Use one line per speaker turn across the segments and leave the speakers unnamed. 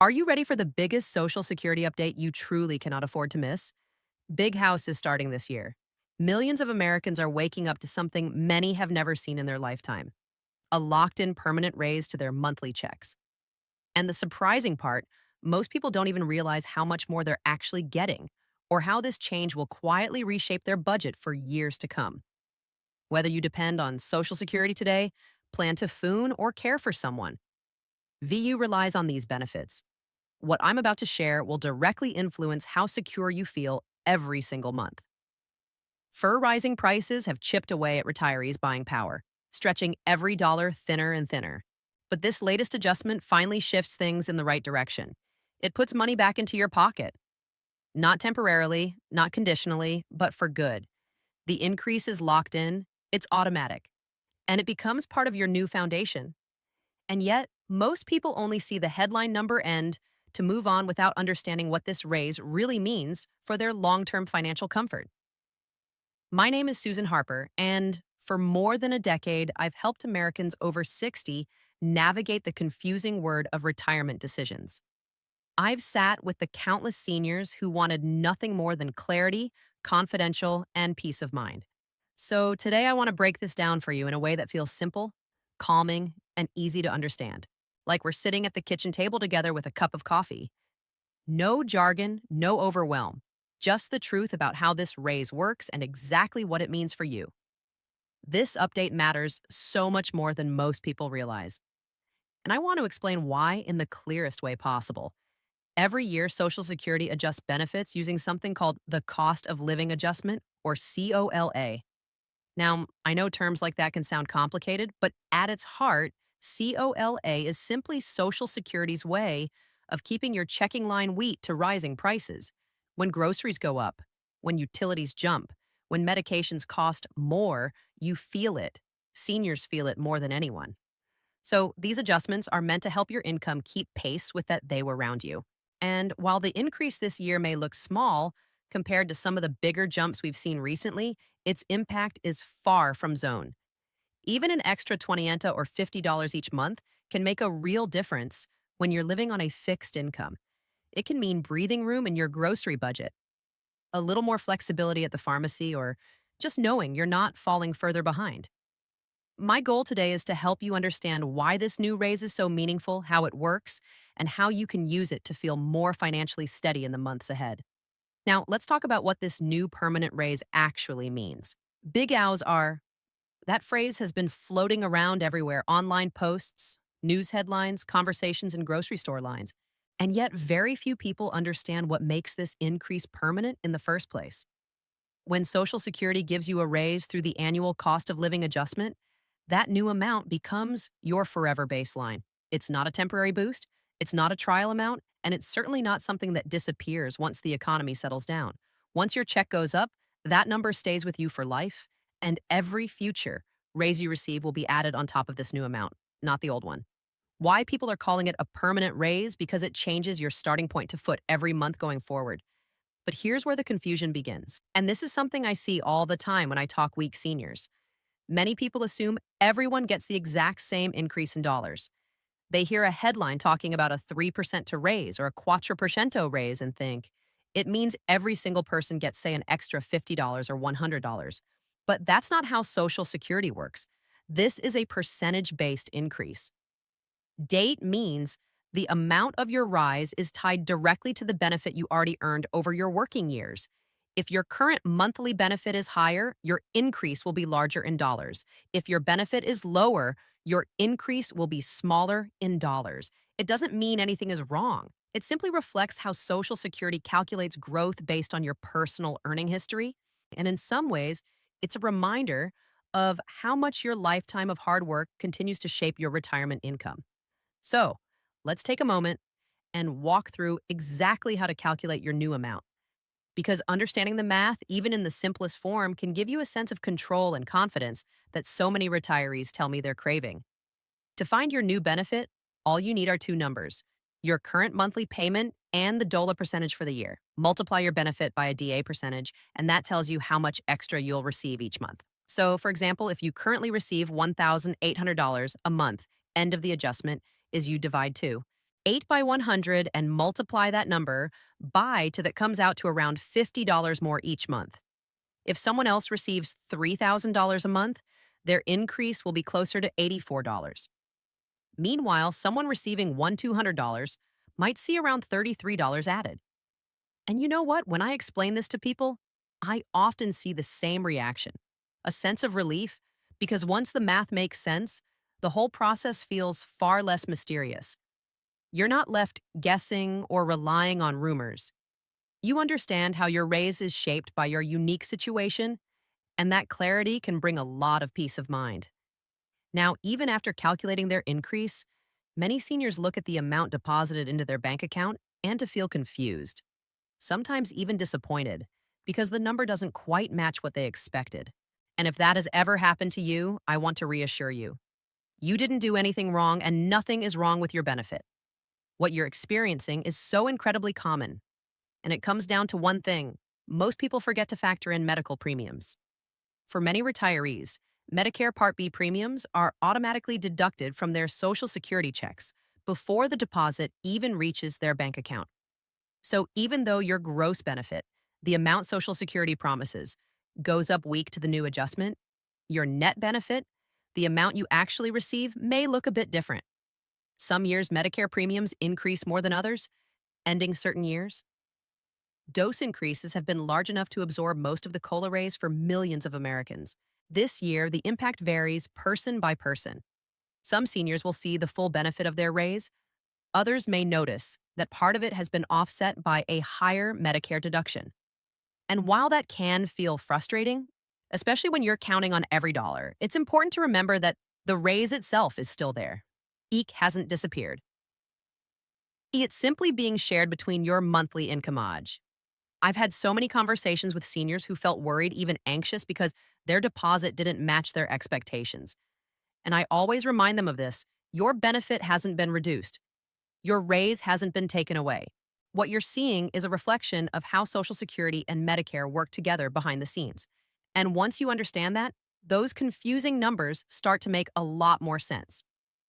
Are you ready for the biggest Social Security update you truly cannot afford to miss? Big House is starting this year. Millions of Americans are waking up to something many have never seen in their lifetime: a locked in permanent raise to their monthly checks. And the surprising part, most people don't even realize how much more they're actually getting, or how this change will quietly reshape their budget for years to come. Whether you depend on Social Security today, plan to foon, or care for someone, VU relies on these benefits. What I'm about to share will directly influence how secure you feel every single month. Rising prices have chipped away at retirees' buying power, stretching every dollar thinner and thinner. But this latest adjustment finally shifts things in the right direction. It puts money back into your pocket, not temporarily, not conditionally, but for good. The increase is locked in, it's automatic, and it becomes part of your new foundation. And yet, most people only see the headline number and to move on without understanding what this raise really means for their long-term financial comfort. My name is Susan Harper, and for more than a decade, I've helped Americans over 60 navigate the confusing word of retirement decisions. I've sat with the countless seniors who wanted nothing more than clarity, confidential, and peace of mind. So today I want to break this down for you in a way that feels simple, calming, and easy to understand. Like we're sitting at the kitchen table together with a cup of coffee. No jargon, no overwhelm. Just the truth about how this raise works and exactly what it means for you. This update matters so much more than most people realize. And I want to explain why in the clearest way possible. Every year, Social Security adjusts benefits using something called the Cost of Living Adjustment, or COLA. Now, I know terms like that can sound complicated, but at its heart, COLA is simply Social Security's way of keeping your checking line wheat to rising prices. When groceries go up, when utilities jump, when medications cost more, you feel it. Seniors feel it more than anyone. So these adjustments are meant to help your income keep pace with that they were around you. And while the increase this year may look small compared to some of the bigger jumps we've seen recently, its impact is far from zone. Even an extra 20 or $50 each month can make a real difference when you're living on a fixed income. It can mean breathing room in your grocery budget, a little more flexibility at the pharmacy, or just knowing you're not falling further behind. My goal today is to help you understand why this new raise is so meaningful, how it works, and how you can use it to feel more financially steady in the months ahead. Now, let's talk about what this new permanent raise actually means. Big Owls are, that phrase has been floating around everywhere: online posts, news headlines, conversations in grocery store lines. And yet, very few people understand what makes this increase permanent in the first place. When Social Security gives you a raise through the annual cost of living adjustment, that new amount becomes your forever baseline. It's not a temporary boost, it's not a trial amount, and it's certainly not something that disappears once the economy settles down. Once your check goes up, that number stays with you for life, and every future raise you receive will be added on top of this new amount, not the old one. Why people are calling it a permanent raise? Because it changes your starting point to foot every month going forward. But here's where the confusion begins. And this is something I see all the time when I talk weak seniors. Many people assume everyone gets the exact same increase in dollars. They hear a headline talking about a 3% to raise or a 4% raise and think it means every single person gets, say, an extra $50 or $100. But that's not how Social Security works. This is a percentage-based increase. Date means the amount of your rise is tied directly to the benefit you already earned over your working years. If your current monthly benefit is higher, your increase will be larger in dollars. If your benefit is lower, your increase will be smaller in dollars. It doesn't mean anything is wrong. It simply reflects how Social Security calculates growth based on your personal earning history. And in some ways, it's a reminder of how much your lifetime of hard work continues to shape your retirement income. So, let's take a moment and walk through exactly how to calculate your new amount. Because understanding the math, even in the simplest form, can give you a sense of control and confidence that so many retirees tell me they're craving. To find your new benefit, all you need are two numbers: your current monthly payment and the DOLA percentage for the year. Multiply your benefit by a DA percentage, and that tells you how much extra you'll receive each month. So, for example, if you currently receive $1,800 a month, end of the adjustment is you divide 2. 8 by 100 and multiply that number by to that comes out to around $50 more each month. If someone else receives $3,000 a month, their increase will be closer to $84. Meanwhile, someone receiving $200 might see around $33 added. And you know what? When I explain this to people, I often see the same reaction, a sense of relief, because once the math makes sense, the whole process feels far less mysterious. You're not left guessing or relying on rumors. You understand how your raise is shaped by your unique situation, and that clarity can bring a lot of peace of mind. Now, even after calculating their increase, many seniors look at the amount deposited into their bank account and to feel confused, sometimes even disappointed, because the number doesn't quite match what they expected. And if that has ever happened to you, I want to reassure you. You didn't do anything wrong and nothing is wrong with your benefit. What you're experiencing is so incredibly common. And it comes down to one thing: most people forget to factor in medical premiums. For many retirees, Medicare Part B premiums are automatically deducted from their Social Security checks before the deposit even reaches their bank account. So even though your gross benefit, the amount Social Security promises, goes up week to the new adjustment, your net benefit, the amount you actually receive, may look a bit different. Some years Medicare premiums increase more than others, ending certain years. Dose increases have been large enough to absorb most of the COLA raise for millions of Americans. This year, the impact varies person by person. Some seniors will see the full benefit of their raise. Others may notice that part of it has been offset by a higher Medicare deduction. And while that can feel frustrating, especially when you're counting on every dollar, it's important to remember that the raise itself is still there. EEC hasn't disappeared. It's simply being shared between your monthly income. I've had so many conversations with seniors who felt worried, even anxious, because their deposit didn't match their expectations. And I always remind them of this: your benefit hasn't been reduced. Your raise hasn't been taken away. What you're seeing is a reflection of how Social Security and Medicare work together behind the scenes. And once you understand that, those confusing numbers start to make a lot more sense.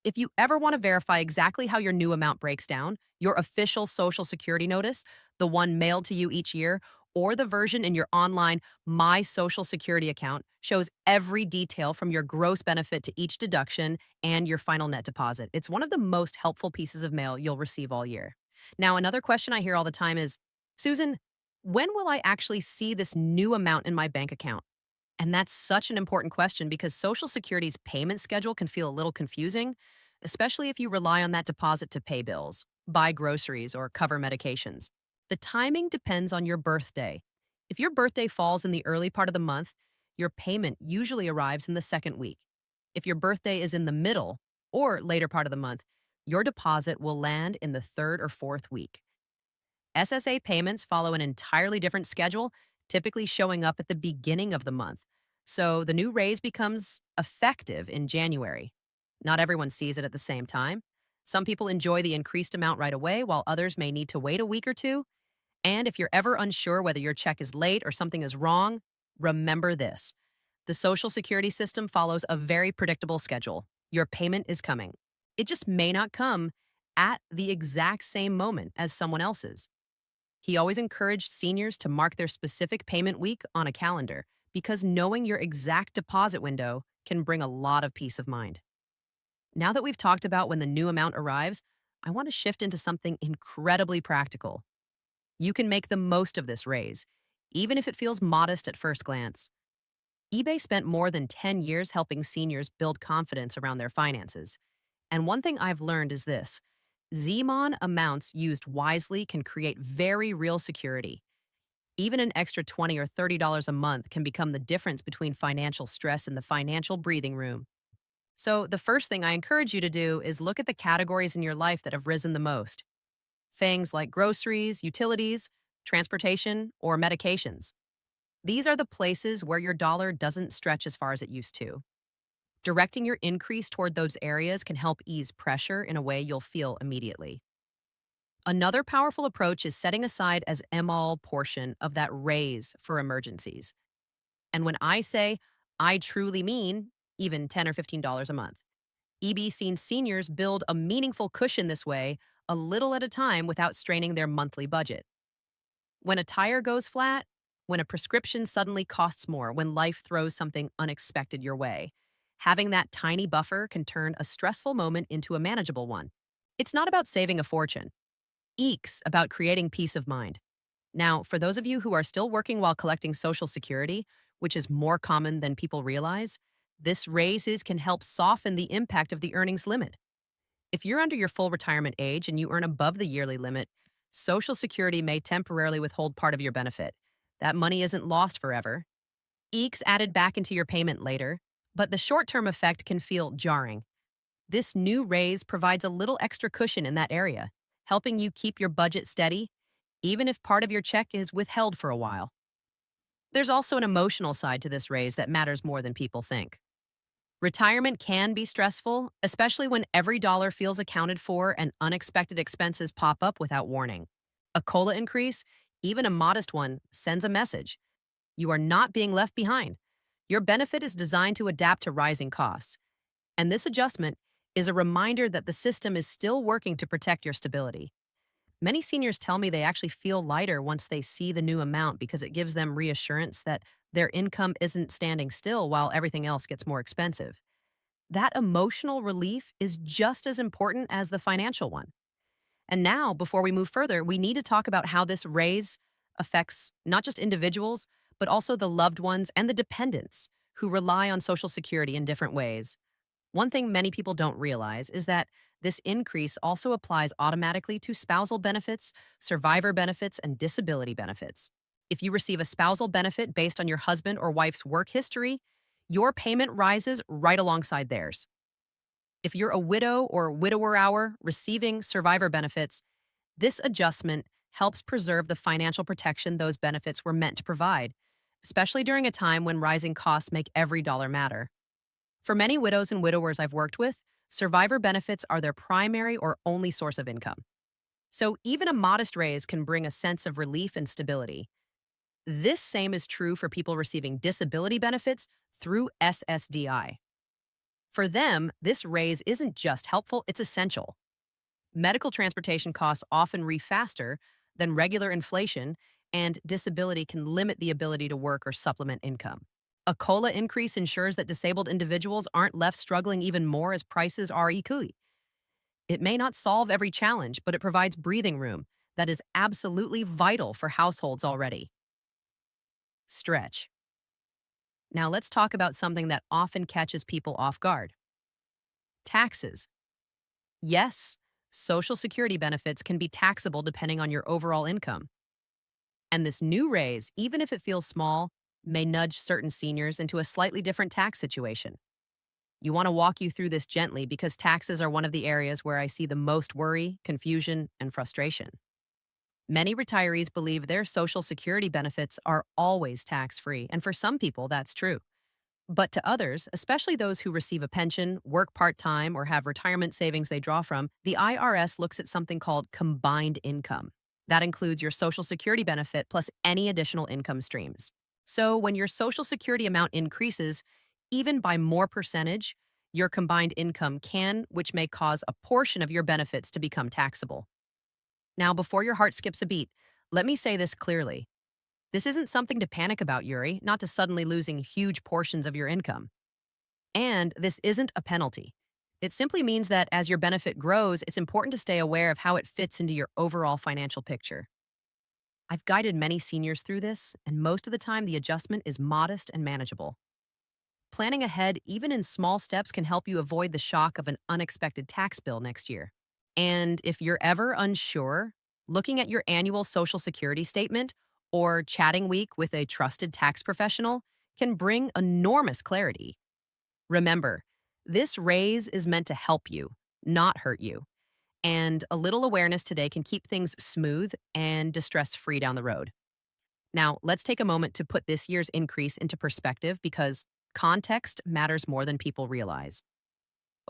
If you ever want to verify exactly how your new amount breaks down, your official Social Security notice, the one mailed to you each year, or the version in your online My Social Security account, shows every detail from your gross benefit to each deduction and your final net deposit. It's one of the most helpful pieces of mail you'll receive all year. Now, another question I hear all the time is, Susan, when will I actually see this new amount in my bank account? And that's such an important question because Social Security's payment schedule can feel a little confusing, especially if you rely on that deposit to pay bills, buy groceries, or cover medications. The timing depends on your birthday. If your birthday falls in the early part of the month, your payment usually arrives in the second week. If your birthday is in the middle or later part of the month, your deposit will land in the third or fourth week. SSA payments follow an entirely different schedule, typically showing up at the beginning of the month. So the new raise becomes effective in January. Not everyone sees it at the same time. Some people enjoy the increased amount right away, while others may need to wait a week or two. And if you're ever unsure whether your check is late or something is wrong, remember this: the Social Security system follows a very predictable schedule. Your payment is coming. It just may not come at the exact same moment as someone else's. He always encouraged seniors to mark their specific payment week on a calendar because knowing your exact deposit window can bring a lot of peace of mind. Now that we've talked about when the new amount arrives, I want to shift into something incredibly practical. You can make the most of this raise, even if it feels modest at first glance. eBay spent more than 10 years helping seniors build confidence around their finances. And one thing I've learned is this: Zmon amounts used wisely can create very real security. Even an extra $20 or $30 a month can become the difference between financial stress and the financial breathing room. So, the first thing I encourage you to do is look at the categories in your life that have risen the most. Things like groceries, utilities, transportation, or medications. These are the places where your dollar doesn't stretch as far as it used to. Directing your increase toward those areas can help ease pressure in a way you'll feel immediately. Another powerful approach is setting aside as ML portion of that raise for emergencies. And when I say, I truly mean even $10 or $15 a month. EB seen seniors build a meaningful cushion this way, a little at a time without straining their monthly budget. When a tire goes flat, when a prescription suddenly costs more, when life throws something unexpected your way, having that tiny buffer can turn a stressful moment into a manageable one. It's not about saving a fortune. Eeks about creating peace of mind. Now, for those of you who are still working while collecting Social Security, which is more common than people realize, this raises can help soften the impact of the earnings limit. If you're under your full retirement age and you earn above the yearly limit, Social Security may temporarily withhold part of your benefit. That money isn't lost forever. Eeks added back into your payment later, but the short-term effect can feel jarring. This new raise provides a little extra cushion in that area, helping you keep your budget steady, even if part of your check is withheld for a while. There's also an emotional side to this raise that matters more than people think. Retirement can be stressful, especially when every dollar feels accounted for and unexpected expenses pop up without warning. A COLA increase, even a modest one, sends a message. You are not being left behind. Your benefit is designed to adapt to rising costs. And this adjustment is a reminder that the system is still working to protect your stability. Many seniors tell me they actually feel lighter once they see the new amount because it gives them reassurance that their income isn't standing still while everything else gets more expensive. That emotional relief is just as important as the financial one. And now, before we move further, we need to talk about how this raise affects not just individuals, but also the loved ones and the dependents who rely on Social Security in different ways. One thing many people don't realize is that this increase also applies automatically to spousal benefits, survivor benefits, and disability benefits. If you receive a spousal benefit based on your husband or wife's work history, your payment rises right alongside theirs. If you're a widow or widower hour receiving survivor benefits, this adjustment helps preserve the financial protection those benefits were meant to provide, especially during a time when rising costs make every dollar matter. For many widows and widowers I've worked with, survivor benefits are their primary or only source of income. So even a modest raise can bring a sense of relief and stability. This same is true for people receiving disability benefits through SSDI. For them, this raise isn't just helpful, it's essential. Medical transportation costs often reach faster than regular inflation, and disability can limit the ability to work or supplement income. A COLA increase ensures that disabled individuals aren't left struggling even more as prices are equi. It may not solve every challenge, but it provides breathing room that is absolutely vital for households already. Stretch. Now let's talk about something that often catches people off guard. Taxes. Yes, Social Security benefits can be taxable depending on your overall income. And this new raise, even if it feels small, may nudge certain seniors into a slightly different tax situation. You want to walk you through this gently because taxes are one of the areas where I see the most worry, confusion, and frustration. Many retirees believe their Social Security benefits are always tax-free, and for some people, that's true. But to others, especially those who receive a pension, work part-time, or have retirement savings they draw from, the IRS looks at something called combined income. That includes your Social Security benefit plus any additional income streams. So when your Social Security amount increases, even by more percentage, your combined income can, which may cause a portion of your benefits to become taxable. Now, before your heart skips a beat, let me say this clearly. This isn't something to panic about, Yuri, not to suddenly losing huge portions of your income. And this isn't a penalty. It simply means that as your benefit grows, it's important to stay aware of how it fits into your overall financial picture. I've guided many seniors through this, and most of the time the adjustment is modest and manageable. Planning ahead, even in small steps, can help you avoid the shock of an unexpected tax bill next year. And if you're ever unsure, looking at your annual Social Security statement or chatting week with a trusted tax professional can bring enormous clarity. Remember, this raise is meant to help you, not hurt you. And a little awareness today can keep things smooth and distress-free down the road. Now, let's take a moment to put this year's increase into perspective because context matters more than people realize.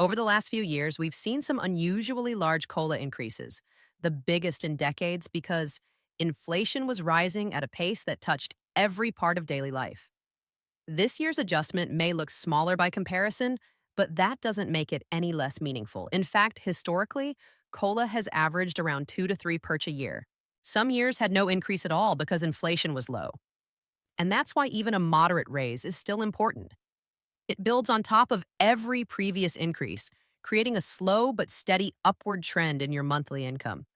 Over the last few years, we've seen some unusually large COLA increases, the biggest in decades because inflation was rising at a pace that touched every part of daily life. This year's adjustment may look smaller by comparison, but that doesn't make it any less meaningful. In fact, historically, COLA has averaged around 2 to 3 perch a year. Some years had no increase at all because inflation was low. And that's why even a moderate raise is still important. It builds on top of every previous increase, creating a slow but steady upward trend in your monthly income.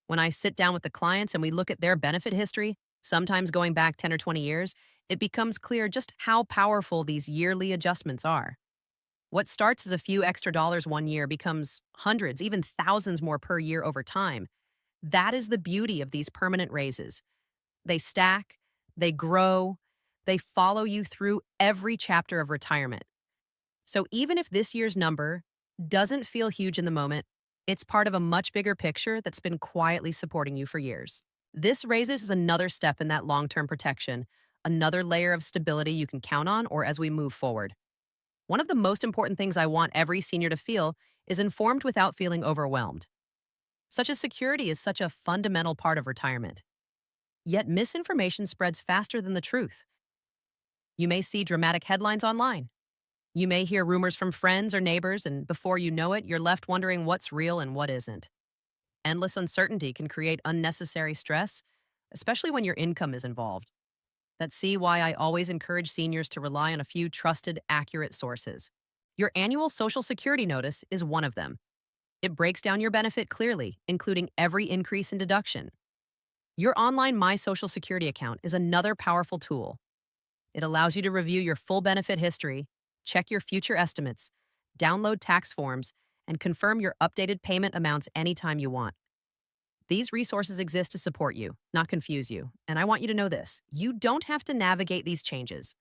When I sit down with the clients and we look at their benefit history, sometimes going back 10 or 20 years, it becomes clear just how powerful these yearly adjustments are. What starts as a few extra dollars one year becomes hundreds, even thousands more per year over time. That is the beauty of these permanent raises. They stack, they grow, they follow you through every chapter of retirement. So even if this year's number doesn't feel huge in the moment, it's part of a much bigger picture that's been quietly supporting you for years. This raises is another step in that long-term protection, another layer of stability you can count on or as we move forward. One of the most important things I want every senior to feel is informed without feeling overwhelmed. Such as security is such a fundamental part of retirement. Yet misinformation spreads faster than the truth. You may see dramatic headlines online. You may hear rumors from friends or neighbors, and before you know it, you're left wondering what's real and what isn't. Endless uncertainty can create unnecessary stress, especially when your income is involved. That's why I always encourage seniors to rely on a few trusted, accurate sources. Your annual Social Security notice is one of them. It breaks down your benefit clearly, including every increase in deduction. Your online My Social Security account is another powerful tool. It allows you to review your full benefit history, check your future estimates, download tax forms, and confirm your updated payment amounts anytime you want. These resources exist to support you, not confuse you. And I want you to know this: you don't have to navigate these changes.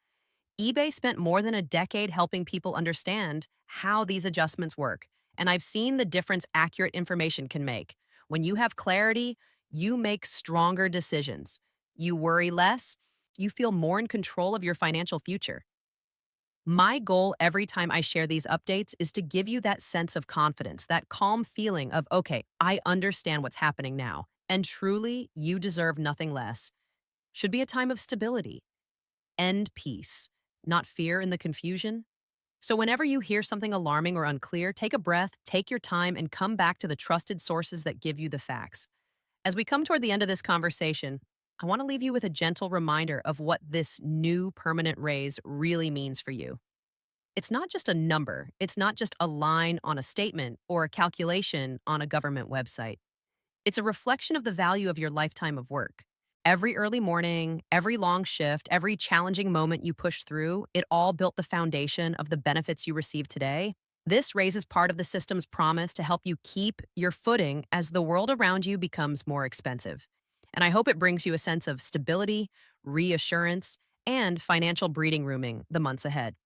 eBay spent more than a decade helping people understand how these adjustments work, and I've seen the difference accurate information can make. When you have clarity, you make stronger decisions. You worry less, you feel more in control of your financial future. My goal every time I share these updates is to give you that sense of confidence, that calm feeling of, okay, I understand what's happening now, and truly, you deserve nothing less. Should be a time of stability, end peace, not fear in the confusion. So whenever you hear something alarming or unclear, take a breath, take your time, and come back to the trusted sources that give you the facts. As we come toward the end of this conversation, I want to leave you with a gentle reminder of what this new permanent raise really means for you. It's not just a number, it's not just a line on a statement or a calculation on a government website. It's a reflection of the value of your lifetime of work. Every early morning, every long shift, every challenging moment you push through, it all built the foundation of the benefits you receive today. This raises part of the system's promise to help you keep your footing as the world around you becomes more expensive. And I hope it brings you a sense of stability, reassurance, and financial breathing rooming the months ahead.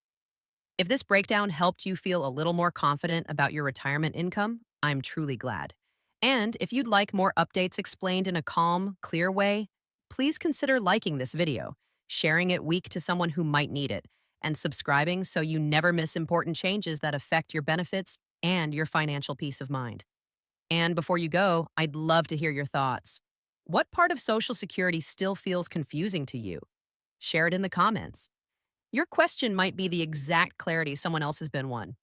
If this breakdown helped you feel a little more confident about your retirement income, I'm truly glad. And if you'd like more updates explained in a calm, clear way, please consider liking this video, sharing it week to someone who might need it, and subscribing so you never miss important changes that affect your benefits and your financial peace of mind. And before you go, I'd love to hear your thoughts. What part of Social Security still feels confusing to you? Share it in the comments. Your question might be the exact clarity someone else has been won.